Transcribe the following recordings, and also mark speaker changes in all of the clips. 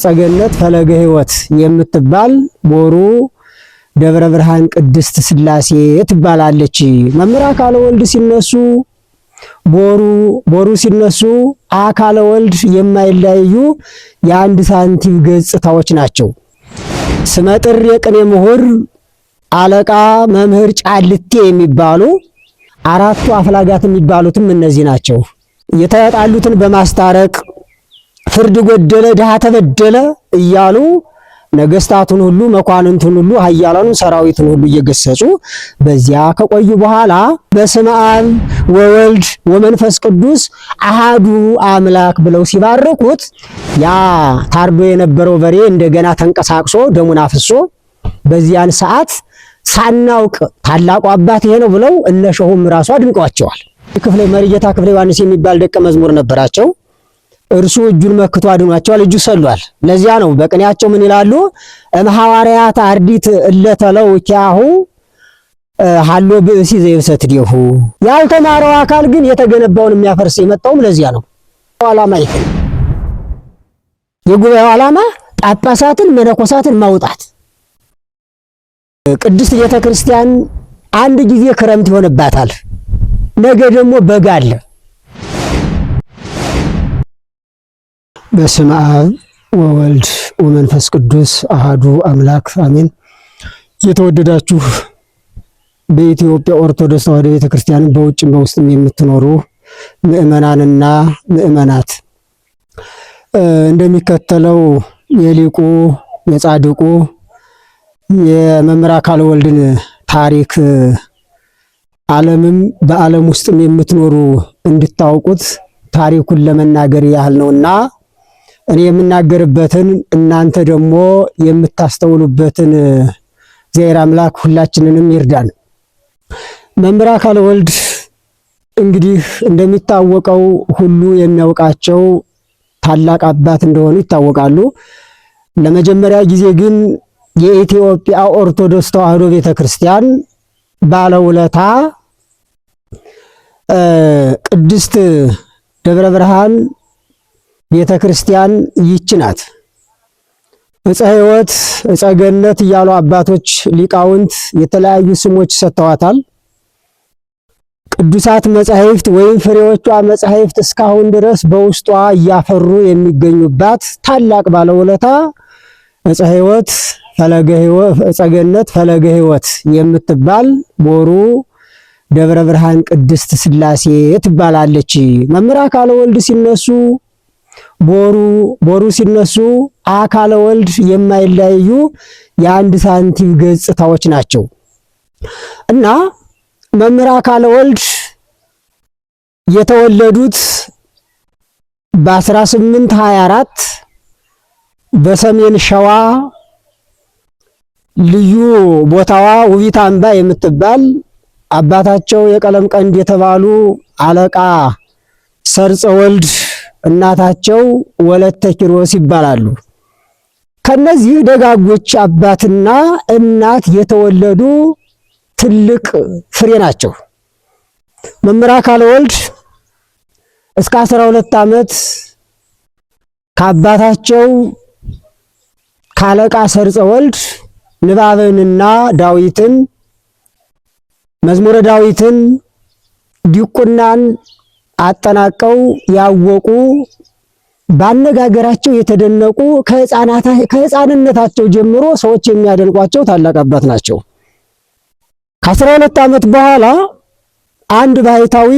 Speaker 1: ጸገነት ፈለገ ሕይወት የምትባል ቦሩ ደብረ ብርሃን ቅድስት ሥላሴ ትባላለች። መምህር አካለ ወልድ ሲነሱ ቦሩ ሲነሱ አካለ ወልድ የማይለያዩ የአንድ ሳንቲም ገጽታዎች ናቸው። ስመጥር የቅኔ ምሁር አለቃ መምህር ጫልቴ የሚባሉ አራቱ አፍላጋት የሚባሉትም እነዚህ ናቸው። የተጣሉትን በማስታረቅ ፍርድ ጎደለ ድሃ ተበደለ እያሉ ነገስታቱን ሁሉ መኳንንቱን ሁሉ ኃያላኑን ሰራዊቱን ሁሉ እየገሰጹ በዚያ ከቆዩ በኋላ በስመ አብ ወወልድ ወመንፈስ ቅዱስ አሃዱ አምላክ ብለው ሲባርኩት ያ ታርዶ የነበረው በሬ እንደገና ተንቀሳቅሶ ደሙን አፍሶ በዚያን ሰዓት ሳናውቅ ታላቁ አባት ይሄ ነው ብለው እነሸሁም ራሱ አድንቀዋቸዋል። ክፍሌ መሪጌታ ክፍሌ ዮሐንስ የሚባል ደቀ መዝሙር ነበራቸው። እርሱ እጁን መክቶ አድኗቸዋል። እጁ ሰሏል። ለዚያ ነው በቅኔያቸው ምን ይላሉ? እምሐዋርያት አርዲት እለተለው ኪያሁ ሀሎ ብእሲ ዘይብሰትዲሁ። ያልተማረው አካል ግን የተገነባውን የሚያፈርስ የመጣውም ለዚያ ነው። ዓላማ ይሄ የጉባኤው ዓላማ ጳጳሳትን መነኮሳትን ማውጣት። ቅድስት ቤተ ክርስቲያን አንድ ጊዜ ክረምት ይሆንባታል፣ ነገ ደግሞ በጋ አለ። በስመ አብ ወወልድ ወመንፈስ ቅዱስ አሃዱ አምላክ አሜን። የተወደዳችሁ በኢትዮጵያ ኦርቶዶክስ ተዋሕዶ ቤተክርስቲያን በውጭም በውስጥም የምትኖሩ ምእመናንና ምእመናት እንደሚከተለው የሊቁ የጻድቁ የመምህር አካለ ወልድን ታሪክ ዓለምም በዓለም ውስጥም የምትኖሩ እንድታውቁት ታሪኩን ለመናገር ያህል ነውና እኔ የምናገርበትን እናንተ ደግሞ የምታስተውሉበትን እግዚአብሔር አምላክ ሁላችንንም ይርዳን። መምህር አካለ ወልድ እንግዲህ እንደሚታወቀው ሁሉ የሚያውቃቸው ታላቅ አባት እንደሆኑ ይታወቃሉ። ለመጀመሪያ ጊዜ ግን የኢትዮጵያ ኦርቶዶክስ ተዋሕዶ ቤተክርስቲያን ባለውለታ ቅድስት ደብረ ብርሃን ቤተክርስቲያን ይህች ናት። ዕፀ ሕይወት ዕፀ ገነት እያሉ አባቶች ሊቃውንት የተለያዩ ስሞች ሰጥተዋታል። ቅዱሳት መጻሕፍት ወይም ፍሬዎቿ መጻሕፍት እስካሁን ድረስ በውስጧ እያፈሩ የሚገኙባት ታላቅ ባለውለታ ዕፀ ሕይወት ፈለገ ሕይወት ዕፀ ገነት ፈለገ ሕይወት የምትባል ቦሩ ደብረ ብርሃን ቅድስት ሥላሴ ትባላለች። መምህር አካለ ወልድ ሲነሱ ቦሩ ሲነሱ አካለ ወልድ የማይለያዩ የአንድ ሳንቲም ገጽታዎች ናቸው እና መምህር አካለ ወልድ የተወለዱት በ1824 በሰሜን ሸዋ ልዩ ቦታዋ ውቢት አምባ የምትባል አባታቸው የቀለም ቀንድ የተባሉ አለቃ ሰርጸ ወልድ እናታቸው ወለተ ኪሮስ ይባላሉ። ከነዚህ ደጋጎች አባትና እናት የተወለዱ ትልቅ ፍሬ ናቸው። መምህር አካለ ወልድ እስከ 12 ዓመት ከአባታቸው ካለቃ ሰርጸ ወልድ ንባብንና ዳዊትን መዝሙረ ዳዊትን ዲቁናን አጠናቀው ያወቁ ባነጋገራቸው የተደነቁ ከሕፃንነታቸው ጀምሮ ሰዎች የሚያደንቋቸው ታላቅ አባት ናቸው። ከ12 ዓመት በኋላ አንድ ባሕታዊ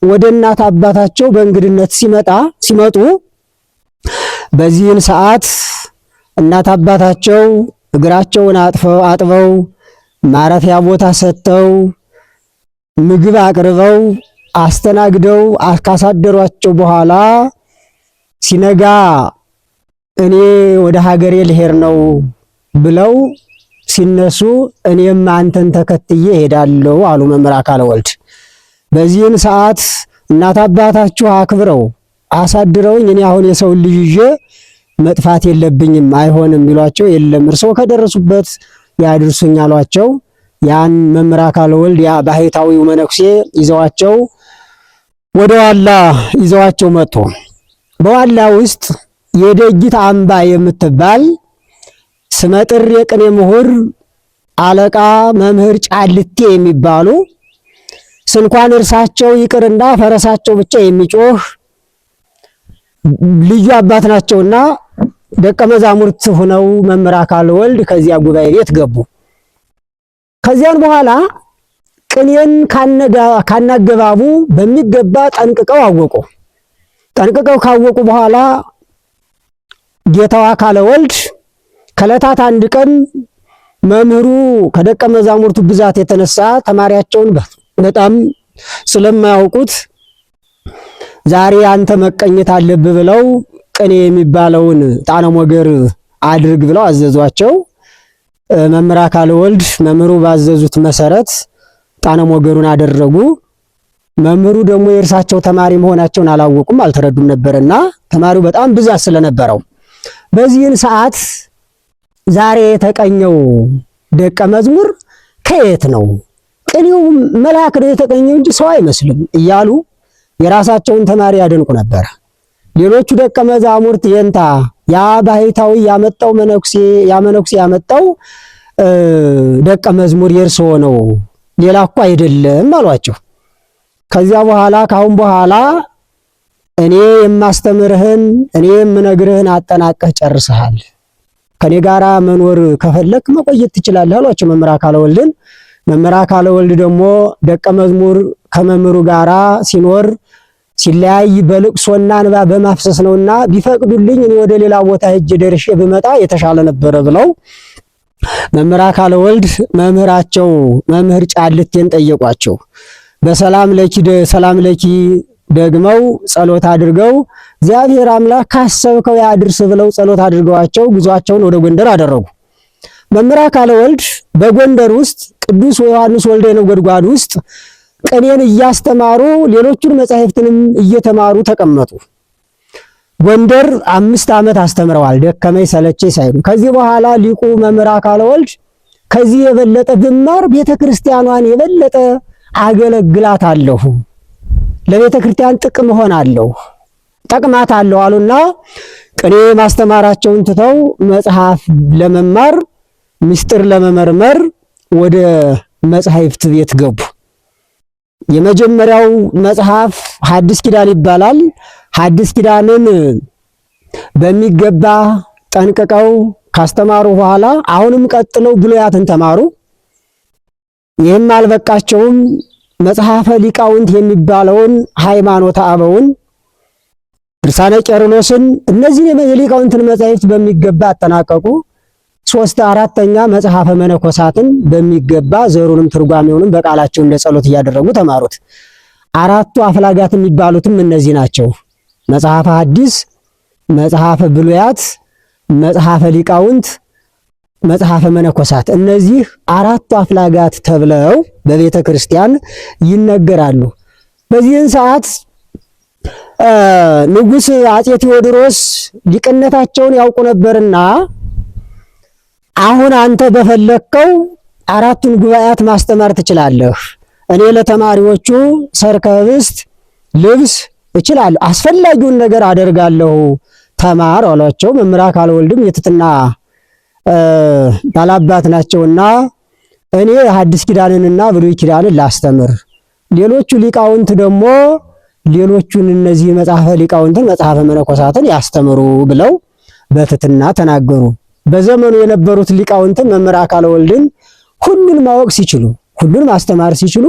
Speaker 1: ወደ እናት አባታቸው በእንግድነት ሲመጡ በዚህን ሰዓት እናት አባታቸው እግራቸውን አጥበው ማረፊያ ቦታ ሰጥተው ምግብ አቅርበው አስተናግደው ካሳደሯቸው በኋላ ሲነጋ እኔ ወደ ሀገሬ ልሄድ ነው ብለው ሲነሱ እኔም አንተን ተከትዬ ሄዳለሁ አሉ መምህር አካለ ወልድ። በዚህን ሰዓት እናት አባታችሁ አክብረው አሳድረውኝ እኔ አሁን የሰው ልጅ ይዤ መጥፋት የለብኝም አይሆንም ቢሏቸው የለም እርሶ ከደረሱበት ያድርሱኝ አሏቸው። ያን መምህር አካለ ወልድ ያ ባሕታዊው መነኩሴ ይዘዋቸው ወደ ዋላ ይዘዋቸው መጡ። በዋላ ውስጥ የደጅት አምባ የምትባል ስመጥር የቅኔ ምሁር አለቃ መምህር ጫልቴ የሚባሉ ስንኳን እርሳቸው ይቅርና ፈረሳቸው ብቻ የሚጮህ ልዩ አባት ናቸውና ደቀ መዛሙርት ሆነው መምህር አካለ ወልድ ከዚያ ጉባኤ ቤት ገቡ። ከዚያን በኋላ ቅኔን ካናገባቡ በሚገባ ጠንቅቀው አወቁ። ጠንቅቀው ካወቁ በኋላ ጌታው አካለ ወልድ ከዕለታት አንድ ቀን መምህሩ ከደቀ መዛሙርቱ ብዛት የተነሳ ተማሪያቸውን በጣም ስለማያውቁት ዛሬ አንተ መቀኘት አለብህ ብለው ቅኔ የሚባለውን ጣነ ሞገር አድርግ ብለው አዘዟቸው። መምህር አካለ ወልድ መምህሩ ባዘዙት መሰረት ጣነ ሞገሩን አደረጉ። መምህሩ ደግሞ የእርሳቸው ተማሪ መሆናቸውን አላወቁም፣ አልተረዱም ነበርና ተማሪው በጣም ብዛት ስለነበረው በዚህን ሰዓት ዛሬ የተቀኘው ደቀ መዝሙር ከየት ነው? ቅኔው መልአክ ነው የተቀኘው እንጂ ሰው አይመስልም እያሉ የራሳቸውን ተማሪ ያደንቁ ነበር። ሌሎቹ ደቀ መዛሙርት የንታ ያ ባህታዊ ያመጣው መነኩሴ ያመጣው ደቀ መዝሙር የእርስዎ ነው፣ ሌላ እኮ አይደለም አሏቸው። ከዚያ በኋላ ካሁን በኋላ እኔ የማስተምርህን እኔ የምነግርህን አጠናቀህ ጨርሰሃል፣ ከኔ ጋራ መኖር ከፈለክ መቆየት ትችላለህ አሏቸው መምህር አካለ ወልድን። መምህር አካለ ወልድ ደግሞ ደቀ መዝሙር ከመምህሩ ጋራ ሲኖር ሲለያይ በልቅሶና እንባ በማፍሰስ ነውና ቢፈቅዱልኝ እኔ ወደ ሌላ ቦታ ሄጄ ደርሼ ብመጣ የተሻለ ነበረ ብለው መምህር አካለ ወልድ መምህራቸው መምህር ጫልቴን ጠየቋቸው። በሰላም ለኪ ደግመው ጸሎት አድርገው እግዚአብሔር አምላክ ካሰብከው ያድርስ ብለው ጸሎት አድርገዋቸው ጉዟቸውን ወደ ጎንደር አደረጉ። መምህር አካለ ወልድ በጎንደር ውስጥ ቅዱስ ዮሐንስ ወልደ ነጎድጓድ ውስጥ ቅኔን እያስተማሩ ሌሎቹን መጻሕፍትንም እየተማሩ ተቀመጡ። ጎንደር 5 ዓመት አስተምረዋል፣ ደከመኝ ሰለቸኝ ሳይሉ። ከዚህ በኋላ ሊቁ መምህር አካለ ወልድ ከዚህ የበለጠ ብማር ቤተክርስቲያኗን የበለጠ አገለግላታለሁ፣ ለቤተ ክርስቲያን ጥቅም ሆናለሁ፣ ጠቅማታለሁ አሉና ቅኔ ማስተማራቸውን ትተው መጽሐፍ ለመማር ምስጢር ለመመርመር ወደ መጻሕፍት ቤት ገቡ። የመጀመሪያው መጽሐፍ ሐዲስ ኪዳን ይባላል። ሐዲስ ኪዳንን በሚገባ ጠንቅቀው ካስተማሩ በኋላ አሁንም ቀጥለው ብሉያትን ተማሩ። ይህም አልበቃቸውም። መጽሐፈ ሊቃውንት የሚባለውን ሃይማኖተ አበውን፣ ድርሳነ ቄርሎስን፣ እነዚህ የሊቃውንትን መጻሕፍት በሚገባ አጠናቀቁ። 4ኛ መጽሐፈ መነኮሳትን በሚገባ ዘሩንም ትርጓሜውንም በቃላቸው እንደ ጸሎት እያደረጉ ተማሩት። 4ቱ አፍላጋት የሚባሉትም እነዚህ ናቸው። መጽሐፈ ሐዲስ፣ መጽሐፈ ብሉያት፣ መጽሐፈ ሊቃውንት፣ መጽሐፈ መነኮሳት። እነዚህ 4ቱ አፍላጋት ተብለው በቤተ ክርስቲያን ይነገራሉ። በዚህን ሰዓት ንጉሥ አፄ ቴዎድሮስ ሊቅነታቸውን ያውቁ ነበርና አሁን አንተ በፈለከው 4ቱን ጉባኤያት ማስተማር ትችላለህ፣ እኔ ለተማሪዎቹ ሰርከ ኅብስት ልብስ እችላለሁ፣ አስፈላጊውን ነገር አደርጋለሁ፣ ተማር አሏቸው። መምህር አካለ ወልድም የትትና ባላባት ናቸውና እኔ ሐዲስ ኪዳንንና ብሉይ ኪዳንን ላስተምር፣ ሌሎቹ ሊቃውንት ደግሞ ሌሎቹን እነዚህ መጽሐፈ ሊቃውንትን መጽሐፈ መነኮሳትን ያስተምሩ ብለው በትትና ተናገሩ። በዘመኑ የነበሩት ሊቃውንትን መምህር አካለ ወልድን ሁሉን ማወቅ ሲችሉ ሁሉን ማስተማር ሲችሉ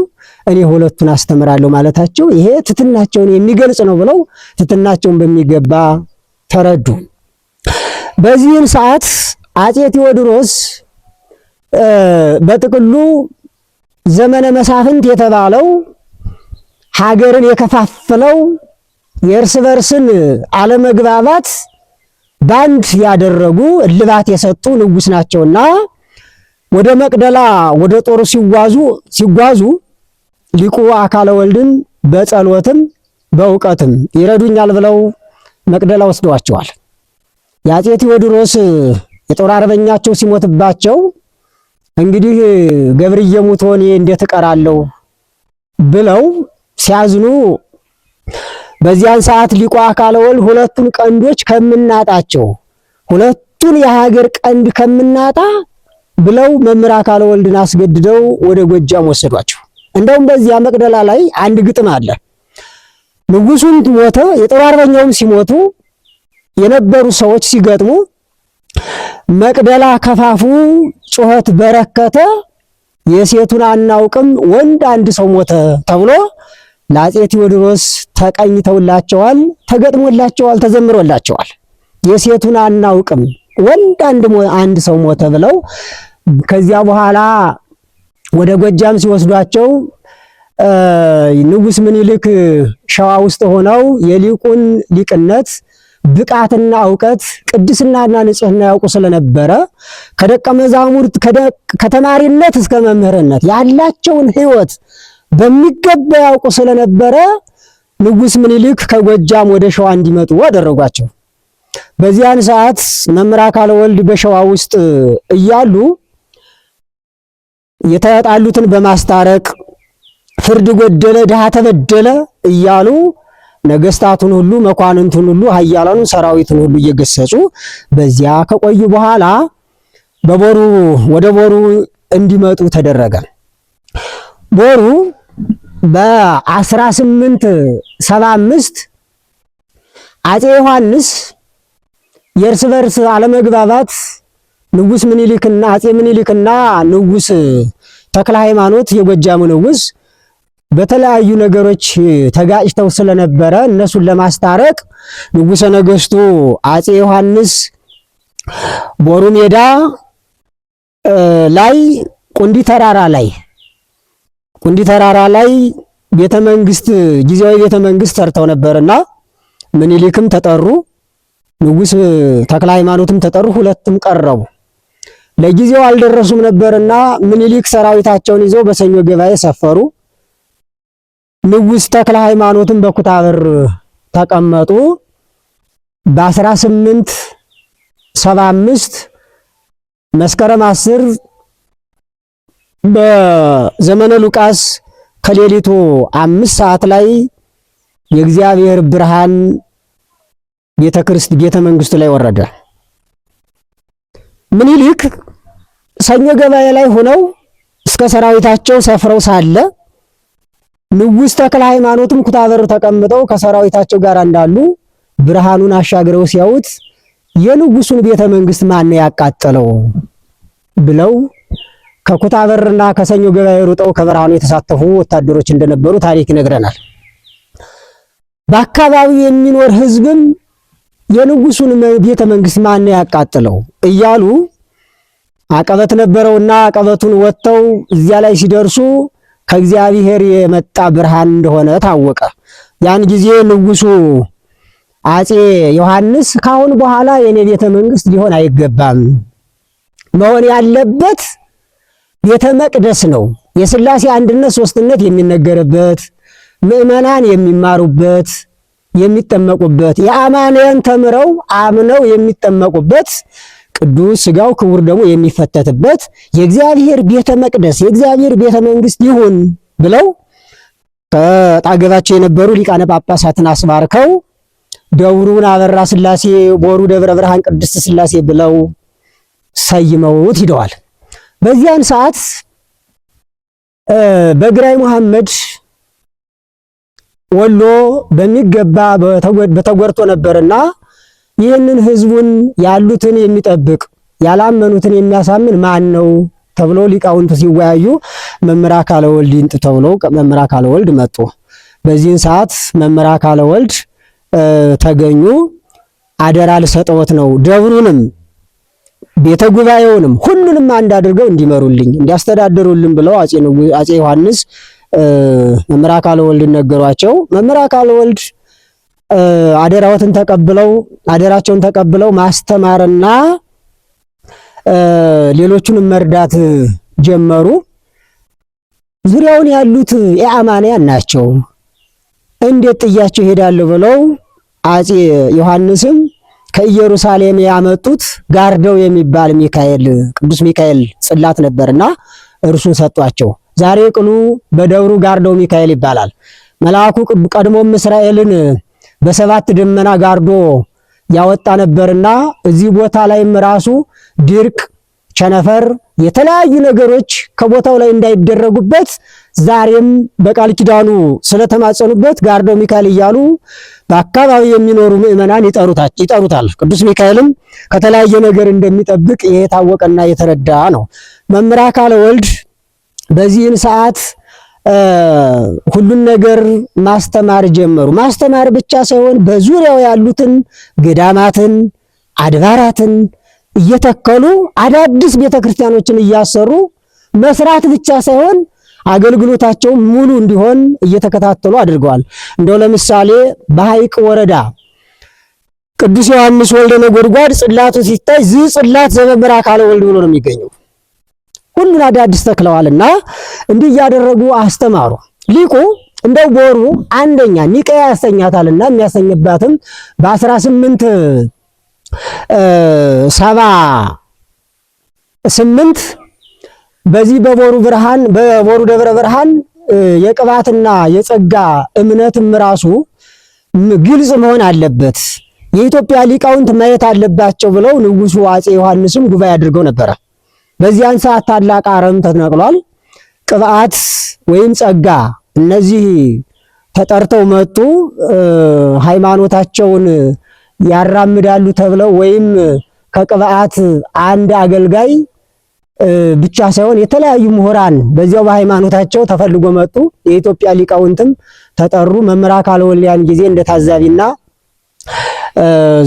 Speaker 1: እኔ ሁለቱን አስተምራለሁ ማለታቸው ይሄ ትትናቸውን የሚገልጽ ነው ብለው ትትናቸውን በሚገባ ተረዱ። በዚህም ሰዓት አፄ ቴዎድሮስ በጥቅሉ ዘመነ መሳፍንት የተባለው ሀገርን የከፋፈለው የእርስ በርስን አለመግባባት ባንድ ያደረጉ እልባት የሰጡ ንጉስ ናቸውና ወደ መቅደላ ወደ ጦሩ ሲጓዙ ሊቁ አካለ ወልድን በጸሎትም በእውቀትም ይረዱኛል ብለው መቅደላ ወስደዋቸዋል። የአፄ ቴዎድሮስ የጦር አርበኛቸው ሲሞትባቸው እንግዲህ ገብርዬ ሙቶ እኔ እንዴት እቀራለሁ ብለው ሲያዝኑ በዚያን ሰዓት ሊቁ አካለ ወልድ ሁለቱን ቀንዶች ከምናጣቸው ሁለቱን የሀገር ቀንድ ከምናጣ ብለው መምህር አካለ ወልድን አስገድደው ወደ ጎጃም ወሰዷቸው። እንደውም በዚያ መቅደላ ላይ አንድ ግጥም አለ። ንጉሱን ሞተ፣ የጦር አርበኛውም ሲሞቱ የነበሩ ሰዎች ሲገጥሙ መቅደላ ከፋፉ ጩኸት በረከተ፣ የሴቱን አናውቅም ወንድ አንድ ሰው ሞተ ተብሎ ለአፄ ቴዎድሮስ ተቀኝተውላቸዋል፣ ተገጥሞላቸዋል፣ ተዘምሮላቸዋል። የሴቱን አናውቅም ወንድ አንድ ሰው ሞተ ብለው ከዚያ በኋላ ወደ ጎጃም ሲወስዷቸው ንጉስ ምኒልክ ሸዋ ውስጥ ሆነው የሊቁን ሊቅነት ብቃትና ዕውቀት ቅድስናና ንጽህና ያውቁ ስለነበረ ከደቀ መዛሙርት ከተማሪነት እስከ መምህርነት ያላቸውን ሕይወት በሚገባ ያውቁ ስለነበረ ንጉስ ምኒልክ ከጎጃም ወደ ሸዋ እንዲመጡ አደረጓቸው። በዚያን ሰዓት መምህር አካለ ወልድ በሸዋ ውስጥ እያሉ የተጣሉትን በማስታረቅ ፍርድ ጎደለ፣ ድሃ ተበደለ እያሉ ነገስታቱን ሁሉ መኳንንቱን ሁሉ ኃያላኑን ሰራዊቱን ሁሉ እየገሰጹ በዚያ ከቆዩ በኋላ ወደ ቦሩ እንዲመጡ ተደረገ። ቦሩ በ1875 አፄ ዮሐንስ የእርስ በርስ አለመግባባት ንጉስ ምኒልክና አፄ ምኒልክና ንጉስ ተክለ ሃይማኖት የጎጃሙ ንጉስ በተለያዩ ነገሮች ተጋጭተው ስለነበረ እነሱን ለማስታረቅ ንጉሰ ነገስቱ አፄ ዮሐንስ ቦሩ ሜዳ ላይ ቁንዲ ተራራ ላይ ቤተመንግስት ጊዜያዊ ቤተመንግስት ሰርተው ነበርና ምኒልክም ተጠሩ፣ ንጉስ ተክለ ሃይማኖትም ተጠሩ። ሁለቱም ቀረቡ። ለጊዜው አልደረሱም ነበርና ምኒልክ ሰራዊታቸውን ይዘው በሰኞ ገበያ ሰፈሩ። ንጉስ ተክለ ሃይማኖትም በኩታበር ተቀመጡ። በ1875 መስከረም 10 በዘመነ ሉቃስ ከሌሊቱ 5 ሰዓት ላይ የእግዚአብሔር ብርሃን ቤተ መንግስቱ ላይ ወረደ። ምኒልክ ሰኞ ገበያ ላይ ሆነው እስከ ሰራዊታቸው ሰፍረው ሳለ ንጉስ ተክለ ሃይማኖትም ኩታበር ተቀምጠው ከሰራዊታቸው ጋር እንዳሉ ብርሃኑን አሻግረው ሲያዩት የንጉሱን ቤተ መንግስት ማን ያቃጠለው ብለው ከኩታበርና ከሰኞ ገበያ ሩጠው ከብርሃኑ የተሳተፉ ወታደሮች እንደነበሩ ታሪክ ይነግረናል። በአካባቢው የሚኖር ህዝብም የንጉሱን ቤተ መንግስት ማን ያቃጠለው እያሉ አቀበት ነበረውና አቀበቱን ወጥተው እዚያ ላይ ሲደርሱ ከእግዚአብሔር የመጣ ብርሃን እንደሆነ ታወቀ። ያን ጊዜ ንጉሱ አፄ ዮሐንስ ካሁን በኋላ የኔ ቤተ መንግስት ሊሆን አይገባም፣ መሆን ያለበት ቤተ መቅደስ ነው፣ የሥላሴ አንድነት ሶስትነት የሚነገርበት፣ ምእመናን የሚማሩበት የሚጠመቁበት፣ የአማንያን ተምረው አምነው የሚጠመቁበት፣ ቅዱስ ሥጋው ክቡር ደግሞ የሚፈተትበት የእግዚአብሔር ቤተ መቅደስ የእግዚአብሔር ቤተ መንግስት ይሁን ብለው ከጣገባቸው የነበሩ ሊቃነ ጳጳሳትን አስባርከው ደብሩን አበራ ሥላሴ ቦሩ ደብረ ብርሃን ቅድስት ሥላሴ ብለው ሰይመውት ሂደዋል። በዚያን ሰዓት በግራኝ መሐመድ ወሎ በሚገባ በተጎርቶ ነበርና ይህንን ህዝቡን ያሉትን የሚጠብቅ ያላመኑትን የሚያሳምን ማን ነው ተብሎ ሊቃውንቱ ሲወያዩ መምህር አካለ ወልድ ይንጥ ተብሎ መምህር አካለ ወልድ መጡ። በዚህን ሰዓት መምህር አካለ ወልድ ተገኙ። አደራ ልሰጠዎት ነው፣ ደብሩንም ቤተ ጉባኤውንም ሁሉንም አንድ አድርገው እንዲመሩልኝ እንዲያስተዳድሩልኝ ብለው አፄ ዮሐንስ መምህር አካለ ወልድ ነገሯቸው። መምህር አካለ ወልድ አደራቸውን ተቀብለው ማስተማርና ሌሎቹንም መርዳት ጀመሩ። ዙሪያውን ያሉት የአማንያን ናቸው፣ እንዴት ጥያቸው ይሄዳሉ ብለው አፄ ዮሐንስም ከኢየሩሳሌም ያመጡት ጋርደው የሚባል ቅዱስ ሚካኤል ጽላት ነበርና እርሱን ሰጧቸው። ዛሬ ቅሉ በደብሩ ጋርደው ሚካኤል ይባላል። መልአኩ ቀድሞም እስራኤልን በሰባት ደመና ጋርዶ ያወጣ ነበርና እዚህ ቦታ ላይም ራሱ ድርቅ፣ ቸነፈር፣ የተለያዩ ነገሮች ከቦታው ላይ እንዳይደረጉበት ዛሬም በቃል ኪዳኑ ስለተማጸኑበት ጋርዶ ሚካኤል እያሉ በአካባቢ የሚኖሩ ምእመናን ይጠሩታል። ቅዱስ ሚካኤልም ከተለያየ ነገር እንደሚጠብቅ የታወቀና የተረዳ ነው። መምህር አካለ ወልድ በዚህን ሰዓት ሁሉን ነገር ማስተማር ጀመሩ። ማስተማር ብቻ ሳይሆን በዙሪያው ያሉትን ገዳማትን፣ አድባራትን እየተከሉ አዳዲስ ቤተክርስቲያኖችን እያሰሩ መስራት ብቻ ሳይሆን አገልግሎታቸው ሙሉ እንዲሆን እየተከታተሉ አድርገዋል። እንደው ለምሳሌ በሐይቅ ወረዳ ቅዱስ ዮሐንስ ወልደ ነጎድጓድ ጽላቱ ሲታይ ጽላት ዘመምህር አካለ ወልድ ብሎ ነው የሚገኘው። ሁሉን አዳዲስ ተክለዋልና እንዲህ እያደረጉ አስተማሩ። ሊቁ እንደው ቦሩ አንደኛ ኒቅያ ያሰኛታልና የሚያሰኝባትም በ1878 በዚህ በቦሩ ደብረ ብርሃን የቅባትና የጸጋ እምነትም ራሱ ግልጽ መሆን አለበት፣ የኢትዮጵያ ሊቃውንት ማየት አለባቸው ብለው ንጉሱ አፄ ዮሐንስም ጉባኤ አድርገው ነበረ። በዚያን ሰዓት ታላቅ አረም ተነቅሏል። ቅባት ወይም ጸጋ እነዚህ ተጠርተው መጡ። ሃይማኖታቸውን ያራምዳሉ ተብለው ወይም ከቅባት አንድ አገልጋይ ብቻ ሳይሆን የተለያዩ ምሁራን በዚያው በሃይማኖታቸው ተፈልጎ መጡ። የኢትዮጵያ ሊቃውንትም ተጠሩ። መምህር አካለ ወልድ ያን ጊዜ እንደ ታዛቢና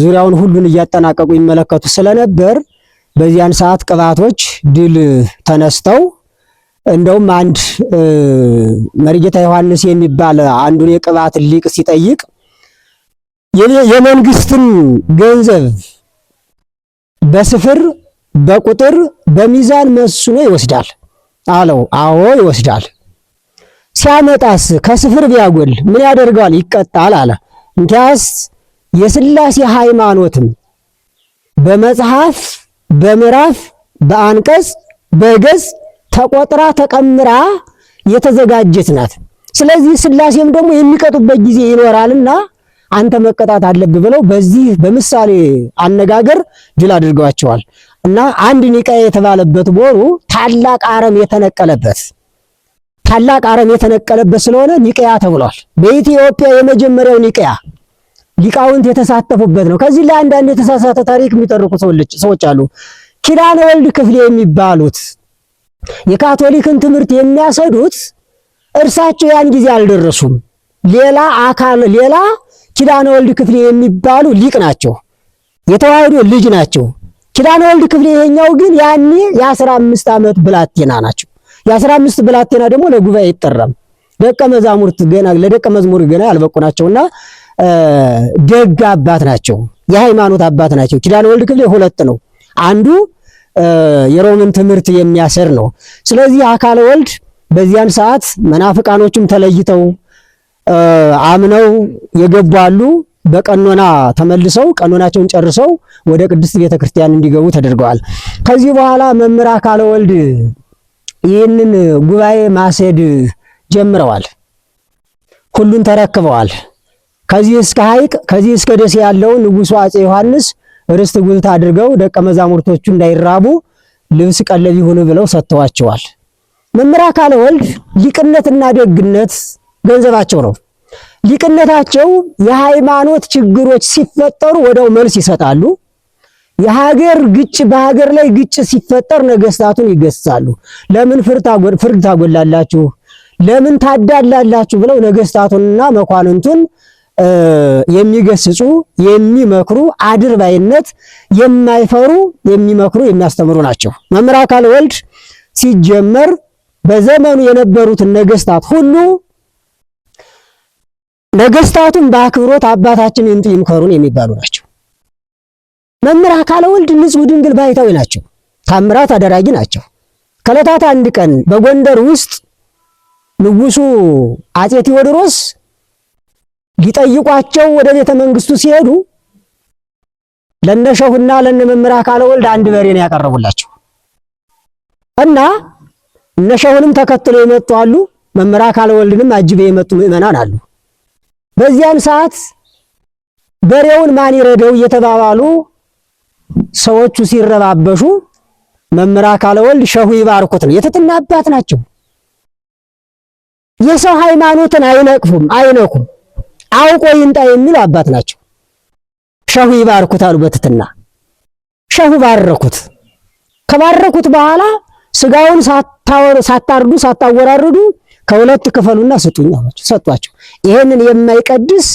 Speaker 1: ዙሪያውን ሁሉን እያጠናቀቁ ይመለከቱ ስለነበር በዚያን ሰዓት ቅባቶች ድል ተነስተው እንደውም አንድ መሪጌታ ዮሐንስ የሚባል አንዱን የቅባት ሊቅ ሲጠይቅ የመንግስትን ገንዘብ በስፍር በቁጥር በሚዛን መስኖ ይወስዳል አለው። አዎ ይወስዳል። ሲያመጣስ ከስፍር ቢያጎል ምን ያደርገዋል? ይቀጣል አለ። እንኪያስ የሥላሴ ሃይማኖትም በመጽሐፍ በምዕራፍ በአንቀጽ በገጽ ተቆጥራ ተቀምራ የተዘጋጀች ናት። ስለዚህ ሥላሴም ደግሞ የሚቀጡበት ጊዜ ይኖራልና አንተ መቀጣት አለብህ ብለው በዚህ በምሳሌ አነጋገር ድል አድርገዋቸዋል። እና አንድ ኒቅያ የተባለበት ቦሩ ታላቅ አረም የተነቀለበት ስለሆነ ኒቅያ ተብሏል። በኢትዮጵያ የመጀመሪያው ኒቅያ ሊቃውንት የተሳተፉበት ነው። ከዚህ ላይ አንዳንድ የተሳሳተ ታሪክ የሚጠርቁ ሰዎች አሉ። ኪዳነ ወልድ ክፍሌ የሚባሉት የካቶሊክን ትምህርት የሚያሰዱት እርሳቸው ያን ጊዜ አልደረሱም። ሌላ ኪዳነ ወልድ ክፍሌ የሚባሉ ሊቅ ናቸው። የተዋህዶ ልጅ ናቸው። ኪዳነ ወልድ ክፍሌ ይሄኛው ግን ያኔ የ15 ዓመት ብላቴና ናቸው። የ15 ብላቴና ደግሞ ለጉባኤ አይጠራም። ለደቀ መዝሙር ገና ያልበቁ ናቸውና ደግ አባት ናቸው። የሃይማኖት አባት ናቸው። ኪዳነ ወልድ ክፍሌ ሁለት ነው። አንዱ የሮምን ትምህርት የሚያሰር ነው። ስለዚህ አካለ ወልድ በዚያን ሰዓት መናፍቃኖቹም ተለይተው አምነው የገቡ አሉ። በቀኖና ተመልሰው ቀኖናቸውን ጨርሰው ወደ ቅድስት ቤተክርስቲያን እንዲገቡ ተደርገዋል። ከዚህ በኋላ መምህር አካለ ወልድ ይህንን ጉባኤ ማስሄድ ጀምረዋል። ሁሉን ተረክበዋል። ከዚህ እስከ ሐይቅ ከዚህ እስከ ደሴ ያለውን ንጉሱ አፄ ዮሐንስ ርስት ጉልት አድርገው ደቀ መዛሙርቶቹ እንዳይራቡ ልብስ ቀለብ ይሁን ብለው ሰጥተዋቸዋል። መምህር አካለ ወልድ ሊቅነትና ደግነት ገንዘባቸው ነው። ሊቅነታቸው የሃይማኖት ችግሮች ሲፈጠሩ ወደው መልስ ይሰጣሉ። በሀገር ላይ ግጭት ሲፈጠር ነገስታቱን ይገስጻሉ። ለምን ፍርድ ታጎላላችሁ? ለምን ታዳላላችሁ? ብለው ነገስታቱንና መኳንንቱን የሚገስጹ የሚመክሩ፣ አድርባይነት የማይፈሩ የሚመክሩ የሚያስተምሩ ናቸው። መምህር አካለ ወልድ ሲጀመር በዘመኑ የነበሩትን ነገስታት ሁሉ ነገስታቱን በአክብሮት አባታችን ይምከሩን የሚባሉ ናቸው። መምህር አካለ ወልድ ንጹሕ ድንግል ባሕታዊ ናቸው። ታምራት አደራጊ ናቸው። ከዕለታት አንድ ቀን በጎንደር ውስጥ ንጉሱ አፄ ቴዎድሮስ ሊጠይቋቸው ወደ ቤተ መንግስቱ ሲሄዱ ለነሸሁና ለነመምህር አካለ ወልድ አንድ በሬ ነው ያቀረቡላቸው እና እነሸሁንም ተከትለው የመጡ አሉ። መምህር አካለ ወልድንም አጅበው የመጡ ምዕመናን አሉ። በዚያን ሰዓት በሬውን ማን ይረደው እየተባባሉ ሰዎቹ ሲረባበሹ መምህር አካለ ወልድ ሸሁ ይባርኩት ነው። የትትና አባት ናቸው። የሰው ሃይማኖትን አይነኩም። አውቆ ይንጣ የሚሉ አባት ናቸው። ሸሁ ይባርኩት አሉ በትትና። ሸሁ ባረኩት። ከባረኩት በኋላ ስጋውን ሳታርዱ ሳታወራርዱ ከሁለት ክፈሉና ስጡኝ አሏቸው። ሰጧቸው። ይሄንን የማይቀድስ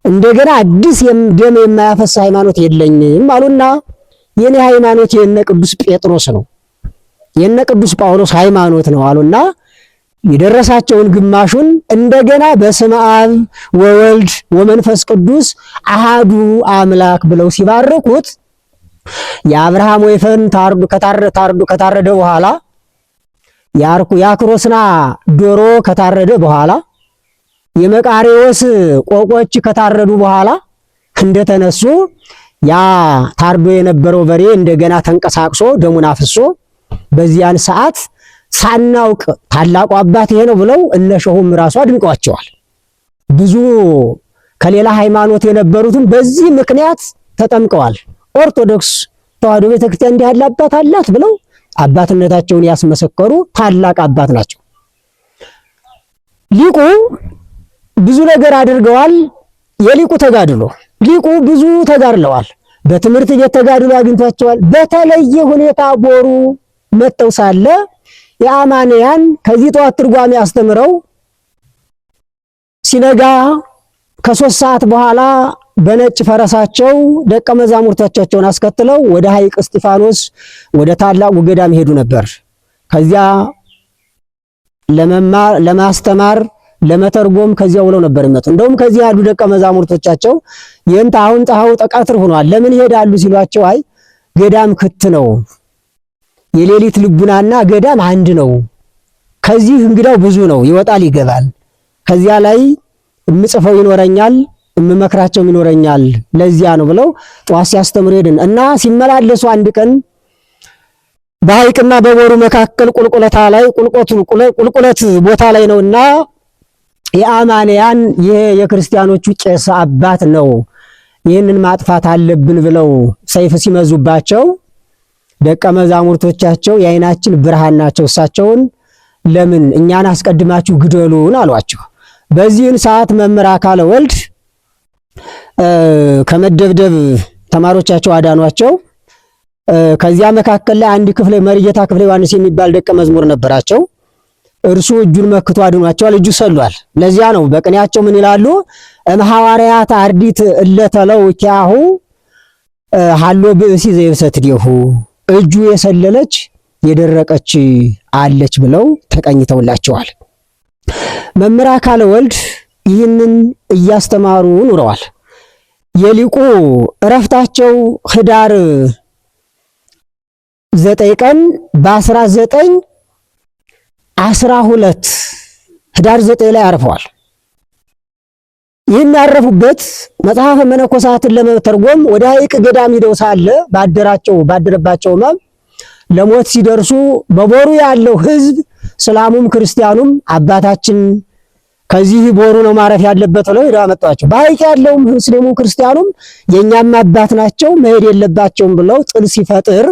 Speaker 1: እንደገና አዲስ ደም የማያፈስ ሃይማኖት የለኝም አሉና የኔ ሃይማኖት የነ ቅዱስ ጴጥሮስ ነው፣ የነ ቅዱስ ጳውሎስ ሃይማኖት ነው አሉና የደረሳቸውን ግማሹን እንደገና በስመ አብ ወወልድ ወመንፈስ ቅዱስ አሃዱ አምላክ ብለው ሲባርኩት የአብርሃም ወይፈን ከታረደ በኋላ የአክሮስና ዶሮ ከታረደ በኋላ የመቃሪዎስ ቆቆች ከታረዱ በኋላ እንደተነሱ ያ ታርዶ የነበረው በሬ እንደገና ተንቀሳቅሶ ደሙን አፍሶ በዚያን ሰዓት ሳናውቅ ታላቁ አባት ይሄ ነው ብለው እነ ሸሁም ራሱ አድንቀዋቸዋል። ብዙ ከሌላ ሃይማኖት የነበሩትም በዚህ ምክንያት ተጠምቀዋል። ኦርቶዶክስ ተዋሕዶ ቤተክርስቲያን እንዲህ ያለ አባት አላት ብለው አባትነታቸውን ያስመሰከሩ ታላቅ አባት ናቸው። ሊቁ ብዙ ነገር አድርገዋል። የሊቁ ተጋድሎ ሊቁ ብዙ ተጋድለዋል። በትምህርት ቤት ተጋድሎ አግኝቷቸዋል። በተለየ ሁኔታ ቦሩ መጥተው ሳለ የአማንያን ከዚህ ጠዋት ትርጓሜ አስተምረው ሲነጋ ከ3 ሰዓት በኋላ በነጭ ፈረሳቸው ደቀ መዛሙርቶቻቸውን አስከትለው ወደ ሐይቅ እስጢፋኖስ ወደ ታላቁ ገዳም ሄዱ ነበር። ከዚያ ለመማር ለማስተማር ለመተርጎም ከዚያ ውለው ነበር ይመጡ። እንደውም ከዚህ ያሉ ደቀ መዛሙርቶቻቸው የእንት አሁን ፀሐዩ ቀትር ሆኗል ለምን ይሄዳሉ ሲሏቸው አይ ገዳም ክት ነው፣ የሌሊት ልቡናና ገዳም አንድ ነው፣ ከዚህ እንግዳው ብዙ ነው ይወጣል ይገባል፣ ከዚያ ላይ እምጽፈው ይኖረኛል እምመክራቸው ይኖረኛል ለዚያ ነው ብለው ጧት ሲያስተምሩ ሄድን እና ሲመላለሱ አንድ ቀን በሐይቅና በቦሩ መካከል ቁልቁለት ቦታ ላይ ነውና የአማንያን ይሄ የክርስቲያኖቹ ቄስ አባት ነው ይህንን ማጥፋት አለብን ብለው ሰይፍ ሲመዙባቸው ደቀ መዛሙርቶቻቸው የዓይናችን ብርሃን ናቸው፣ እሳቸውን ለምን እኛን አስቀድማችሁ ግደሉን አሏቸው። በዚህን ሰዓት መምህር አካለ ወልድ ከመደብደብ ተማሪዎቻቸው አዳኗቸው። ከዚያ መካከል ላይ አንድ ክፍለ መርጌታ ክፍለ ዮሐንስ የሚባል ደቀ መዝሙር ነበራቸው። እርሱ እጁን መክቶ አድኗቸዋል። እጁ ሰሏል። ለዚያ ነው በቅኔያቸው ምን ይላሉ? እምሐዋርያት አርዲት እለተለው ኪያሁ ሃሎ ብእሲ ዘይብሰትዲሁ፣ እጁ የሰለለች የደረቀች አለች ብለው ተቀኝተውላቸዋል። መምህር አካለ ወልድ ይህንን እያስተማሩ ኑረዋል። የሊቁ እረፍታቸው ህዳር 9 ቀን በ1912 ህዳር 9 ላይ አርፈዋል። ይህን ያረፉበት መጽሐፈ መነኮሳትን ለመተርጎም ወደ ሐይቅ ገዳም ሄደው ሳለ ባደረባቸው ሕመም ለሞት ሲደርሱ በቦሩ ያለው ሕዝብ እስላሙም ክርስቲያኑም አባታችን ከዚህ ቦሩ ነው ማረፍ ያለበት ብለው ሄደው አመጣቸው። በሐይቅ ያለውም ሙስሊሙ ክርስቲያኑም የኛም አባት ናቸው መሄድ የለባቸውም ብለው ጥል ሲፈጥር